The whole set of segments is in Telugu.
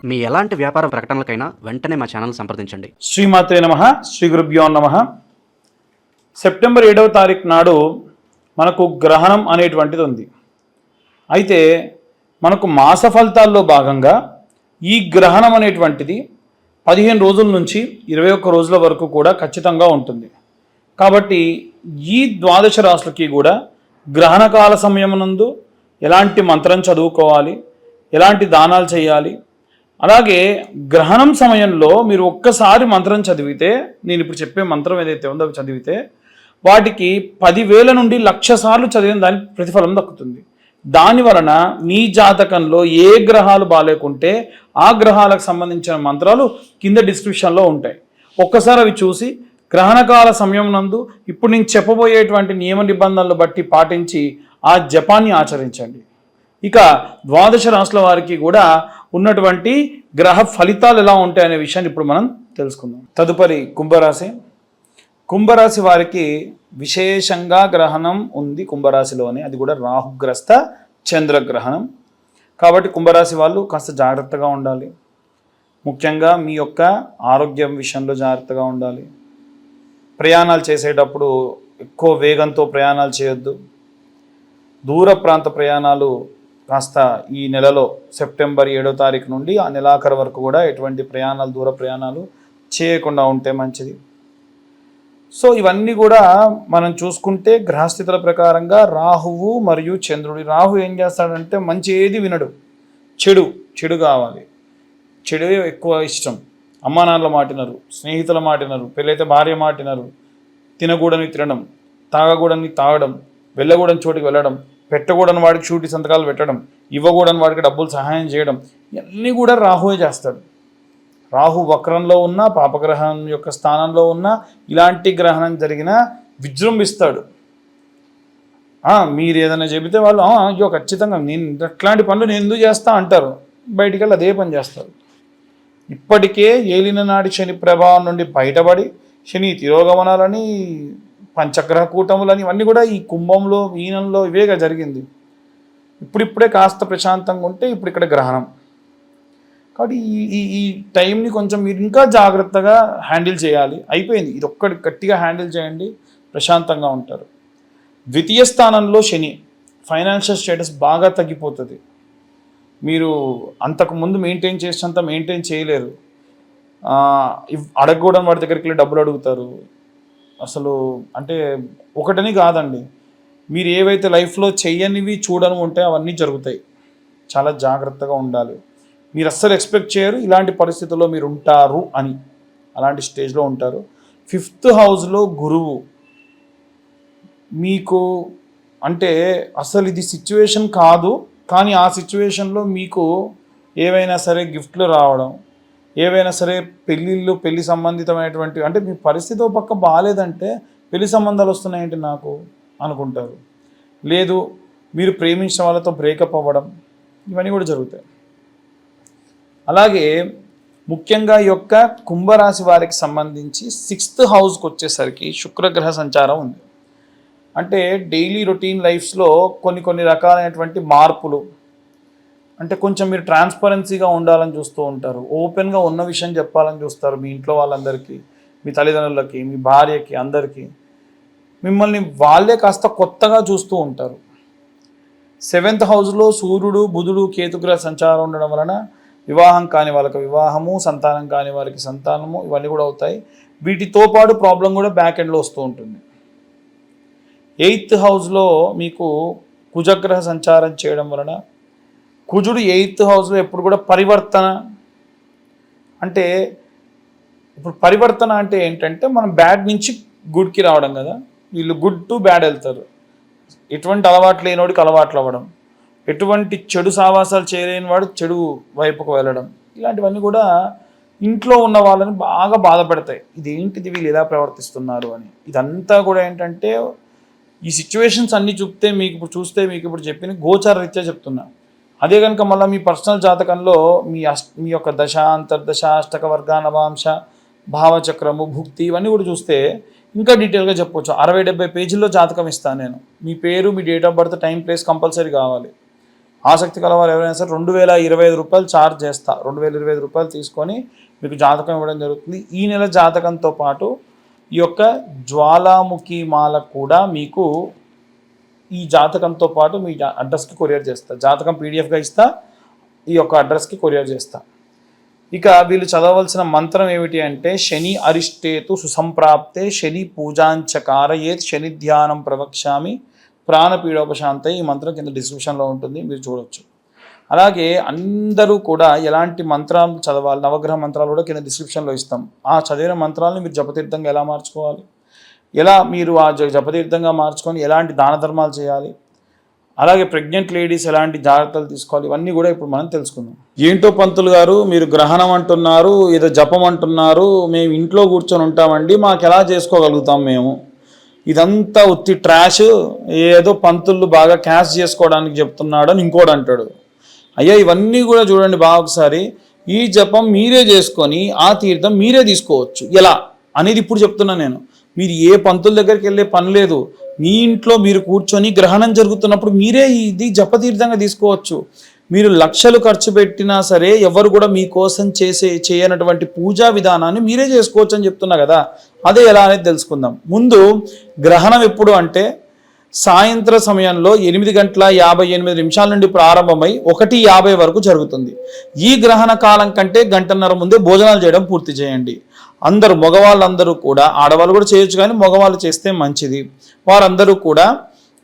మీ ఎలాంటి వ్యాపార ప్రకటనలకైనా వెంటనే మా ఛానల్ సంప్రదించండి. శ్రీమాత్రే నమః. శ్రీ గురుభ్యో నమః. సెప్టెంబర్ 7వ తారీఖు నాడు మనకు గ్రహణం అనేటువంటిది ఉంది. అయితే మనకు మాస ఫలితాల్లో భాగంగా ఈ గ్రహణం అనేటువంటిది 15 రోజుల నుంచి 21 రోజుల వరకు కూడా ఖచ్చితంగా ఉంటుంది. కాబట్టి ఈ ద్వాదశ రాశులకి కూడా గ్రహణకాల సమయమునందు ఎలాంటి మంత్రం చదువుకోవాలి, ఎలాంటి దానాలు చేయాలి, అలాగే గ్రహణం సమయంలో మీరు ఒక్కసారి మంత్రం చదివితే, నేను ఇప్పుడు చెప్పే మంత్రం ఏదైతే ఉందో అవి చదివితే వాటికి 10,000 నుండి 1,00,000 సార్లు చదివిన దానికి ప్రతిఫలం దక్కుతుంది. దాని వలన మీ జాతకంలో ఏ గ్రహాలు బాగాలేకుంటే ఆ గ్రహాలకు సంబంధించిన మంత్రాలు కింద డిస్క్రిప్షన్లో ఉంటాయి. ఒక్కసారి అవి చూసి గ్రహణకాల సమయం నందు ఇప్పుడు నేను చెప్పబోయేటువంటి నియమ నిబంధనలు బట్టి పాటించి ఆ జపాన్ని ఆచరించండి. ఇక ద్వాదశ రాశుల వారికి కూడా ఉన్నటువంటి గ్రహ ఫలితాలు ఎలా ఉంటాయనే విషయాన్ని ఇప్పుడు మనం తెలుసుకుందాం. తదుపరి కుంభరాశి. కుంభరాశి వారికి విశేషంగా గ్రహణం ఉంది కుంభరాశిలోనే, అది కూడా రాహుగ్రస్త చంద్రగ్రహణం. కాబట్టి కుంభరాశి వాళ్ళు కాస్త జాగ్రత్తగా ఉండాలి. ముఖ్యంగా మీ యొక్క ఆరోగ్యం విషయంలో జాగ్రత్తగా ఉండాలి. ప్రయాణాలు చేసేటప్పుడు ఎక్కువ వేగంతో ప్రయాణాలు చేయొద్దు. దూర ప్రాంత ప్రయాణాలు కాస్త ఈ నెలలో సెప్టెంబర్ 7వ తారీఖు నుండి ఆ నెలాఖరు వరకు కూడా ఎటువంటి ప్రయాణాలు, దూర ప్రయాణాలు చేయకుండా ఉంటే మంచిది. సో ఇవన్నీ కూడా మనం చూసుకుంటే గ్రహస్థితుల ప్రకారంగా రాహువు మరియు చంద్రుడి. రాహు ఏం చేస్తాడంటే మంచి ఏది వినడు, చెడు కావాలి, చెడు ఎక్కువ ఇష్టం. అమ్మా నాన్నల మాటినరు, స్నేహితుల మాటినరు, పెళ్ళైతే భార్య మాటినరు, తినకూడని తినడం, తాగకూడని తాగడం, వెళ్ళకూడని చోటికి వెళ్ళడం, పెట్టకూడని వాడికి షూటి సంతకాలు పెట్టడం, ఇవ్వకూడని వాడికి డబ్బులు సహాయం చేయడం, ఇవన్నీ కూడా రాహువే చేస్తాడు. రాహు వక్రంలో ఉన్న, పాపగ్రహం యొక్క స్థానంలో ఉన్న ఇలాంటి గ్రహణం జరిగినా విజృంభిస్తాడు. మీరు ఏదైనా చెబితే వాళ్ళు అయ్యో ఖచ్చితంగా నేను అట్లాంటి పనులు నేను ఎందుకు చేస్తా అంటారు, బయటికి వెళ్ళి అదే పని చేస్తారు. ఇప్పటికే ఏలిన నాటి శని ప్రభావం నుండి బయటపడి శని తిరోగమనాలని, పంచగ్రహ కూటములని ఇవన్నీ కూడా ఈ కుంభంలో, మీనంలో ఇవేగా జరిగింది. ఇప్పుడిప్పుడే కాస్త ప్రశాంతంగా ఉంటే ఇప్పుడు ఇక్కడ గ్రహణం. కాబట్టి ఈ టైంని కొంచెం మీరు ఇంకా జాగ్రత్తగా హ్యాండిల్ చేయాలి. అయిపోయింది, ఇది ఒక్కటి గట్టిగా హ్యాండిల్ చేయండి, ప్రశాంతంగా ఉంటారు. ద్వితీయ స్థానంలో శని, ఫైనాన్షియల్ స్టేటస్ బాగా తగ్గిపోతుంది. మీరు అంతకుముందు మెయింటైన్ చేసినంత మెయింటైన్ చేయలేరు. అడగకూడని వాడి దగ్గరికి వెళ్ళి డబ్బులు అడుగుతారు. అసలు అంటే ఒకటని కాదండి, మీరు ఏవైతే లైఫ్లో చెయ్యనివి చూడని ఉంటే అవన్నీ జరుగుతాయి. చాలా జాగ్రత్తగా ఉండాలి. మీరు అస్సలు ఎక్స్పెక్ట్ చేయరు ఇలాంటి పరిస్థితుల్లో మీరు ఉంటారు అని, అలాంటి స్టేజ్లో ఉంటారు. 5th హౌస్లో గురువు మీకు, అంటే అసలు ఇది సిచ్యువేషన్ కాదు, కానీ ఆ సిచ్యువేషన్లో మీకు ఏవైనా సరే గిఫ్ట్లు రావడం, ఏవైనా సరే పెళ్లి సంబంధితమైనటువంటి, అంటే మీ పరిస్థితి ఒక పక్క బాగాలేదంటే పెళ్లి సంబంధాలు వస్తున్నాయేంటి నాకు అనుకుంటారు. లేదు మీరు ప్రేమించిన వాళ్ళతో బ్రేకప్ అవ్వడం, ఇవన్నీ కూడా జరుగుతాయి. అలాగే ముఖ్యంగా ఈ యొక్క కుంభరాశి వారికి సంబంధించి 6th హౌస్కి వచ్చేసరికి శుక్రగ్రహ సంచారం ఉంది. అంటే డైలీ రొటీన్ లైఫ్స్లో కొన్ని రకాలైనటువంటి మార్పులు, అంటే కొంచెం మీరు ట్రాన్స్పరెన్సీగా ఉండాలని చూస్తూ ఉంటారు, ఓపెన్గా ఉన్న విషయం చెప్పాలని చూస్తారు. మీ ఇంట్లో వాళ్ళందరికీ, మీ తల్లిదండ్రులకి, మీ భార్యకి, అందరికీ మిమ్మల్ని వాళ్ళే కాస్త కొత్తగా చూస్తూ ఉంటారు. 7th హౌస్లో సూర్యుడు, బుధుడు, కేతుగ్రహ సంచారం ఉండడం వలన వివాహం కాని వాళ్ళకి వివాహము, సంతానం కాని వారికి సంతానము, ఇవన్నీ కూడా అవుతాయి. వీటితో పాటు ప్రాబ్లం కూడా బ్యాక్ ఎండ్లో వస్తూ ఉంటుంది. 8th హౌస్లో మీకు కుజగ్రహ సంచారం చేయడం వలన, కుజుడు 8th హౌస్లో ఎప్పుడు కూడా పరివర్తన, అంటే ఇప్పుడు పరివర్తన అంటే ఏంటంటే మనం బ్యాడ్ నుంచి గుడ్కి రావడం కదా, వీళ్ళు గుడ్ టు బ్యాడ్ వెళ్తారు. ఎటువంటి అలవాట్లు లేనివాడికి అలవాట్లు అవ్వడం, ఎటువంటి చెడు సావాసాలు చేయలేని వాడు చెడు వైపుకు వెళ్ళడం, ఇలాంటివన్నీ కూడా ఇంట్లో ఉన్న వాళ్ళని బాగా బాధ పెడతాయి. ఇదేంటిది, వీళ్ళు ఎలా ప్రవర్తిస్తున్నారు అని. ఇదంతా కూడా ఏంటంటే ఈ సిచ్యువేషన్స్ అన్నీ మీకు ఇప్పుడు చెప్పిన గోచార రీత్యా చెప్తున్నా. అదే కనుక మళ్ళీ మీ పర్సనల్ జాతకంలో మీ యొక్క దశ, అంతర్దశ, అష్టక వర్గ, నవాంశ, భావచక్రము, భుక్తి ఇవన్నీ కూడా చూస్తే ఇంకా డీటెయిల్గా చెప్పవచ్చు. 60-70 పేజీల్లో జాతకం ఇస్తాను నేను. మీ పేరు, మీ date of birth, time, place compulsory కావాలి. ఆసక్తి కలవారు ఎవరైనా సరే 2025 రూపాయలు ఛార్జ్ చేస్తా. 2025 రూపాయలు తీసుకొని మీకు జాతకం ఇవ్వడం జరుగుతుంది. ఈ నెల జాతకంతో పాటు ఈ యొక్క జ్వాలాముఖి మాల కూడా మీకు ఈ జాతకంతో పాటు మీ అడ్రస్కి కొరియర్ చేస్తా. జాతకం పీడిఎఫ్గా ఇస్తా, ఈ యొక్క అడ్రస్కి కొరియర్ చేస్తా. ఇక వీళ్ళు చదవలసిన మంత్రం ఏమిటి అంటే శని అరిష్టేతు సుసంప్రాప్తే శని పూజాంచకారయేత్ శని ధ్యానం ప్రవక్ష్యామి ప్రాణపీడోపశాంతే. ఈ మంత్రం కింద డిస్క్రిప్షన్లో ఉంటుంది, మీరు చూడవచ్చు. అలాగే అందరూ కూడా ఎలాంటి మంత్రాలు చదవాలి, నవగ్రహ మంత్రాలు కూడా కింద డిస్క్రిప్షన్లో ఇస్తాం. ఆ చదివిన మంత్రాలను మీరు జపతీర్థంగా ఎలా మార్చుకోవాలి, ఎలా మీరు ఆ జపతీర్థంగా మార్చుకొని ఎలాంటి దాన ధర్మాలు చేయాలి, అలాగే ప్రెగ్నెంట్ లేడీస్ ఎలాంటి జాగ్రత్తలు తీసుకోవాలి, ఇవన్నీ కూడా ఇప్పుడు మనం తెలుసుకుందాం. ఏంటో పంతులు గారు మీరు గ్రహణం అంటున్నారు, ఏదో జపం అంటున్నారు, మేము ఇంట్లో కూర్చొని ఉంటామండి, మాకు ఎలా చేసుకోగలుగుతాం మేము? ఇదంతా ఉత్తి ట్రాష్, ఏదో పంతులు బాగా క్యాష్ చేసుకోవడానికి చెప్తున్నాడు అని ఇంకోటి అంటాడు. అయ్యా ఇవన్నీ కూడా చూడండి బాగా ఒకసారి. ఈ జపం మీరే చేసుకొని ఆ తీర్థం మీరే తీసుకోవచ్చు. ఎలా అనేది ఇప్పుడు చెప్తున్నాను నేను. మీరు ఏ పంతుల దగ్గరికి వెళ్ళే పని లేదు. మీ ఇంట్లో మీరు కూర్చొని గ్రహణం జరుగుతున్నప్పుడు మీరే ఇది జపతీర్థంగా తీసుకోవచ్చు. మీరు లక్షలు ఖర్చు పెట్టినా సరే ఎవరు కూడా మీకోసం చేయనటువంటి పూజా విధానాన్ని మీరే చేసుకోవచ్చు అని చెప్తున్నా కదా. అదే ఎలా అనేది తెలుసుకుందాం. ముందు గ్రహణం ఎప్పుడు అంటే సాయంత్ర సమయంలో 8:58 నుండి ప్రారంభమై 1:50 వరకు జరుగుతుంది. ఈ గ్రహణ కాలం కంటే గంటన్నర ముందే భోజనాలు చేయడం పూర్తి చేయండి. అందరూ మగవాళ్ళందరూ కూడా, ఆడవాళ్ళు కూడా చేయొచ్చు కానీ మగవాళ్ళు చేస్తే మంచిది. వారందరూ కూడా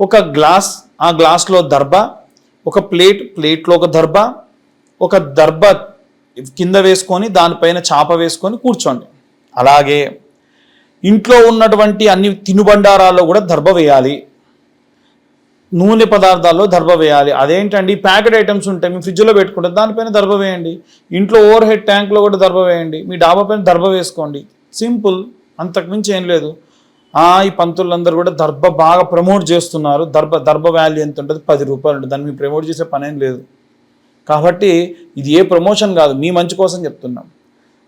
ఒక గ్లాస్, ఆ గ్లాస్లో దర్భ, ఒక ప్లేట్లో ఒక దర్భ కింద వేసుకొని దానిపైన చాప వేసుకొని కూర్చోండి. అలాగే ఇంట్లో ఉన్నటువంటి అన్ని తినుబండారాల్లో కూడా దర్భ వేయాలి. నూనె పదార్థాల్లో దర్భ వేయాలి. అదేంటండి ప్యాకెట్ ఐటమ్స్ ఉంటాయి, మీ ఫ్రిడ్జ్లో పెట్టుకుంటారు, దానిపైన దర్భ వేయండి. ఇంట్లో ఓవర్ హెడ్ ట్యాంక్లో కూడా దర్భ వేయండి. మీ డాబా పైన దర్భ వేసుకోండి. సింపుల్, అంతకుమించి ఏం లేదు. ఈ పంతులందరూ కూడా దర్భ బాగా ప్రమోట్ చేస్తున్నారు. దర్భ వాల్యూ ఎంత ఉంటుంది? 10 రూపాయలు ఉంటుంది. దాన్ని మీరు ప్రమోట్ చేసే పని ఏం లేదు. కాబట్టి ఇది ఏ ప్రమోషన్ కాదు, మీ మంచి కోసం చెప్తున్నాం.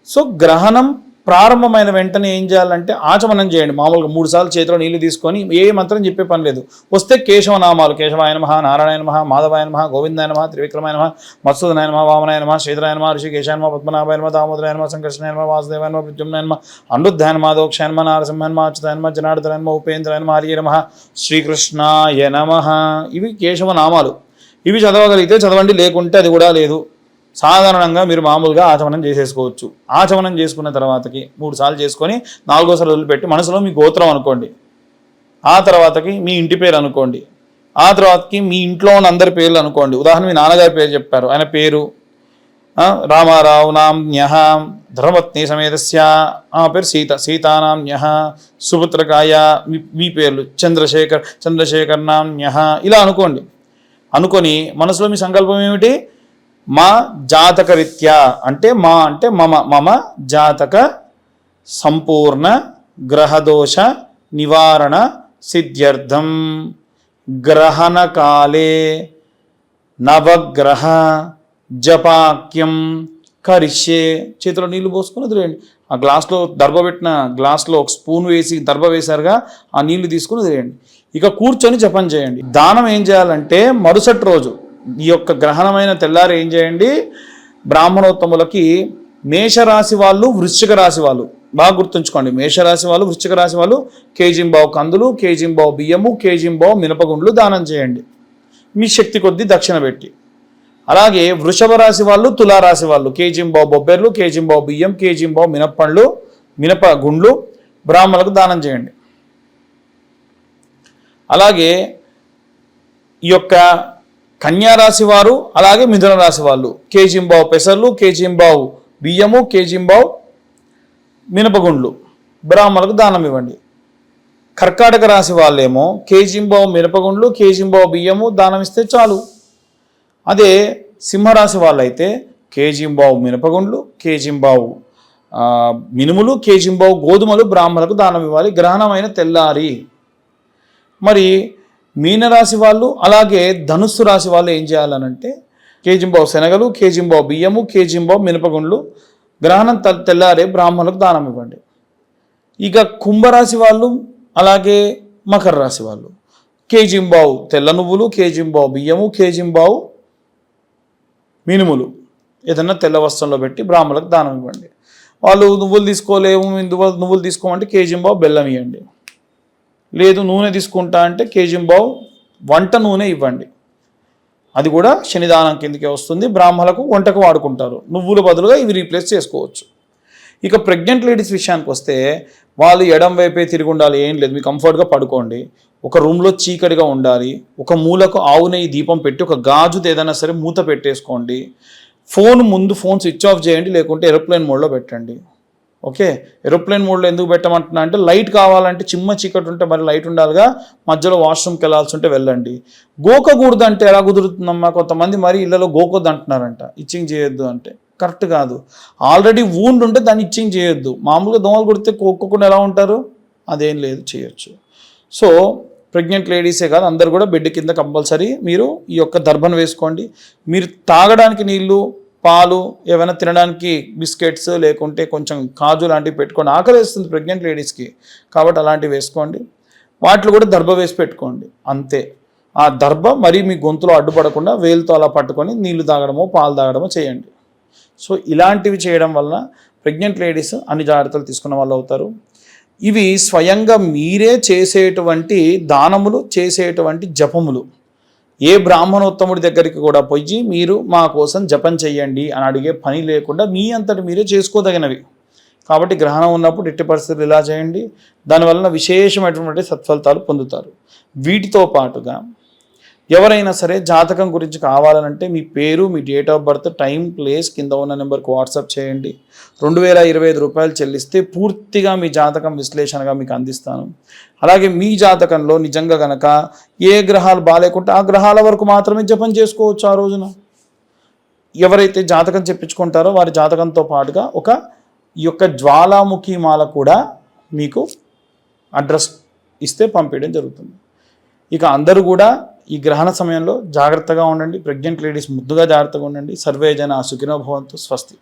సో గ్రహణం ప్రారంభమైన వెంటనే ఏం చేయాలంటే ఆచమనం చేయండి. మామూలుగా 3 సార్లు చేతిలో నీళ్లు తీసుకొని ఏ మంత్రం చెప్పే పని లేదు. వస్తే కేశవనామాలు, కేశవాయ నమః, నారాయణ నమః, మాధవాయ నమః, గోవిందాయ నమః, త్రివిక్రమాయ నమః, మత్సూదనాయ నమః, వామనాయ నమః, శ్రీధరాయ నమః, ఋషికేశాయ నమః, పద్మనాభాయ నమః, దామోదరాయ నమః, సంకర్షణాయ నమః, వాసుదేవాయ నమః, ప్రద్యుమ్నాయ నమః, అనిరుద్ధాయ నమః, దోక్షాయ నమః, నారసింహాయ నమః, అచ్యుతాయ నమః, జనార్దనాయ నమః, ఉపేంద్రాయ నమః, హరియే నమః, శ్రీకృష్ణాయ నమః. ఇవి కేశవనామాలు. ఇవి చదవగలిగితే చదవండి, లేకుంటే అది కూడా లేదు. సాధారణంగా మీరు మామూలుగా ఆచమనం చేసేసుకోవచ్చు. ఆచమనం చేసుకున్న తర్వాతకి 3 సార్లు చేసుకొని 4వ సారి వదిలిపెట్టి మనసులో మీ గోత్రం అనుకోండి. ఆ తర్వాతకి మీ ఇంటి పేరు అనుకోండి. ఆ తర్వాతకి మీ ఇంట్లో ఉన్న అందరి పేర్లు అనుకోండి. ఉదాహరణ మీ నాన్నగారి పేరు చెప్పారు, ఆయన పేరు రామారావు నామ్న్యః, ధర్మపత్ని సమేతస్య పేరు సీతానామ్న్యః, సుపుత్రకాయ మీ పేర్లు చంద్రశేఖర్ నామ్న్యః, ఇలా అనుకోండి. అనుకొని మనసులో మీ సంకల్పం ఏమిటి? మా జాతకరీత్యా అంటే మమ జాతక సంపూర్ణ గ్రహదోష నివారణ సిద్ధ్యర్థం గ్రహణకాలే నవగ్రహ జపాక్యం కరిష్యే. చేతిలో నీళ్లు పోసుకొని వదిలేయండి. ఆ గ్లాస్లో దర్భ పెట్టిన గ్లాస్లో ఒక స్పూన్ వేసి దర్భ వేశారుగా, ఆ నీళ్లు తీసుకుని వదిలేయండి. ఇక కూర్చొని జపం చేయండి. దానం ఏం చేయాలంటే మరుసటి రోజు ఈ యొక్క గ్రహణమైన తెల్లారి ఏం చేయండి, బ్రాహ్మణోత్తములకి మేషరాశి వాళ్ళు, వృశ్చిక రాశి వాళ్ళు బాగా గుర్తుంచుకోండి. మేషరాశి వాళ్ళు, వృశ్చిక రాశి వాళ్ళు కేజీంబావు కందులు, కేజీంబావు బియ్యము, కేజీంబావు మినపగుండ్లు దానం చేయండి, మీ శక్తి కొద్దీ దక్షిణ పెట్టి. అలాగే వృషభ రాశి వాళ్ళు, తులారాశి వాళ్ళు కేజీంబావు బొబ్బెర్లు, కేజీంబావు బియ్యం, కేజీంబావు మినప్పండ్లు, మినపగుండ్లు బ్రాహ్మణులకు దానం చేయండి. అలాగే ఈ యొక్క కన్యారాశి వారు, అలాగే మిథున రాశి వాళ్ళు కేజీంబావు పెసర్లు, కేజీంబావు బియ్యము, కేజీంబావు మినపగుండ్లు బ్రాహ్మణులకు దానం ఇవ్వండి. కర్కాటక రాశి వాళ్ళేమో కేజీంబావు మినపగుండ్లు, కేజీంబావు బియ్యము దానం ఇస్తే చాలు. అదే సింహరాశి వాళ్ళైతే కేజీంబావు మినపగుండ్లు, కేజీంబావు మినుములు, కేజీంబావు గోధుమలు బ్రాహ్మణులకు దానం ఇవ్వాలి గ్రహణమైన తెల్లారి. మరి మీనరాశి వాళ్ళు, అలాగే ధనుస్సు రాశి వాళ్ళు ఏం చేయాలనంటే కేజీంబావు శనగలు, కేజీంబావు బియ్యము, కేజీంబావు మినపగుండ్లు గ్రహణం తెల్లారే బ్రాహ్మణులకు దానం ఇవ్వండి. ఇక కుంభరాశి వాళ్ళు, అలాగే మకర రాశి వాళ్ళు కేజీంబావు తెల్ల నువ్వులు, కేజీంబావు బియ్యము, కేజీంబావు మినుములు ఏదన్నా తెల్ల వస్త్రంలో పెట్టి బ్రాహ్మణులకు దానం ఇవ్వండి. వాళ్ళు నువ్వులు తీసుకోలేము, నువ్వులు తీసుకోమంటే కేజీంబావు బెల్లం ఇవ్వండి. లేదు నూనె తీసుకుంటా అంటే కేజీంబావు వంట నూనె ఇవ్వండి. అది కూడా శనిదానం కిందకే వస్తుంది. బ్రాహ్మణులకు వంటకు వాడుకుంటారు. నువ్వుల బదులుగా ఇవి రీప్లేస్ చేసుకోవచ్చు. ఇక ప్రెగ్నెంట్ లేడీస్ విషయానికి వస్తే వాళ్ళు ఎడం వైపే తిరిగి ఉండాలి, ఏం లేదు, మీకు కంఫర్ట్గా పడుకోండి. ఒక రూమ్లో చీకటిగా ఉండాలి. ఒక మూలకు ఆవు నెయ్యి దీపం పెట్టి ఒక గాజుది ఏదైనా సరే మూత పెట్టేసుకోండి. ఫోన్ స్విచ్ ఆఫ్ చేయండి, లేకుంటే ఏరోప్లేన్ మోడ్లో పెట్టండి. ఓకే, ఏరోప్లేన్ మోడ్లో ఎందుకు పెట్టమంటున్నా అంటే లైట్ కావాలంటే చిమ్మ చీకటి ఉంటే మరి లైట్ ఉండాలిగా, మధ్యలో వాష్రూమ్కి వెళ్ళాల్సి ఉంటే వెళ్ళండి. గోకకూడదు అంటే ఎలా కుదురుతుందమ్మా? కొంతమంది మరి ఇళ్ళలో గోకొద్దు అంటున్నారంట, ఇచ్చింగ్ చేయొద్దు అంటే. కరెక్ట్ కాదు. ఆల్రెడీ వూండ్ ఉంటే దాన్ని ఇచ్చింగ్ చేయొద్దు. మామూలుగా దోమలు కొడితే కోక్కోకుండా ఎలా ఉంటారు? అదేం లేదు, చేయొచ్చు. సో ప్రెగ్నెంట్ లేడీసే కాదు, అందరు కూడా బెడ్ కింద కంపల్సరీ మీరు ఈ యొక్క దర్భను వేసుకోండి. మీరు తాగడానికి నీళ్ళు, పాలు, ఏమైనా తినడానికి బిస్కెట్స్, లేకుంటే కొంచెం కాజు లాంటివి పెట్టుకోండి. ఆకలి వేస్తుంది ప్రెగ్నెంట్ లేడీస్కి, కాబట్టి అలాంటివి వేసుకోండి. వాటిలో కూడా దర్భ వేసి పెట్టుకోండి. అంతే. ఆ దర్భ మరీ మీ గొంతులో అడ్డుపడకుండా వేలుతో అలా పట్టుకొని నీళ్లు తాగడమో పాలు తాగడమో చేయండి. సో ఇలాంటివి చేయడం వల్ల ప్రెగ్నెంట్ లేడీస్ అన్ని జాగ్రత్తలు తీసుకున్న వాళ్ళు అవుతారు. ఇవి స్వయంగా మీరే చేసేటువంటి దానములు, చేసేటువంటి జపములు. ఏ బ్రాహ్మణోత్తముడి దగ్గరికి కూడా పోయి మీరు మా కోసం జపం చెయ్యండి అని అడిగే పని లేకుండా మీ అంతటి మీరే చేసుకోదగినవి. కాబట్టి గ్రహణం ఉన్నప్పుడు ఎట్టి పరిస్థితులు ఇలా చేయండి. దానివలన విశేషమైనటువంటి సత్ఫలితాలు పొందుతారు. వీటితో పాటుగా ఎవరైనా సరే జాతకం గురించి కావాలనంటే మీ పేరు, మీ date of birth, time, place కింద ఉన్న నెంబర్కి వాట్సాప్ చేయండి. 2025 రూపాయలు చెల్లిస్తే పూర్తిగా మీ జాతకం విశ్లేషణగా మీకు అందిస్తాను. అలాగే మీ జాతకంలో నిజంగా గనక ఏ గ్రహాలు బాగాలేకుంటే ఆ గ్రహాల వరకు మాత్రమే జపం చేసుకోవచ్చు ఆ రోజున. ఎవరైతే జాతకం చెప్పించుకుంటారో వారి జాతకంతో పాటుగా ఈ యొక్క జ్వాలాముఖి మాల కూడా మీకు అడ్రస్ ఇస్తే పంపించడం జరుగుతుంది. ఇక అందరూ కూడా ఈ గ్రహణ సమయంలో జాగ్రత్తగా ఉండండి. ప్రెగ్నెంట్ లేడీస్ ముద్దుగా జాగ్రత్తగా ఉండండి. సర్వే జన సుఖినో భవంతు. స్వస్తి.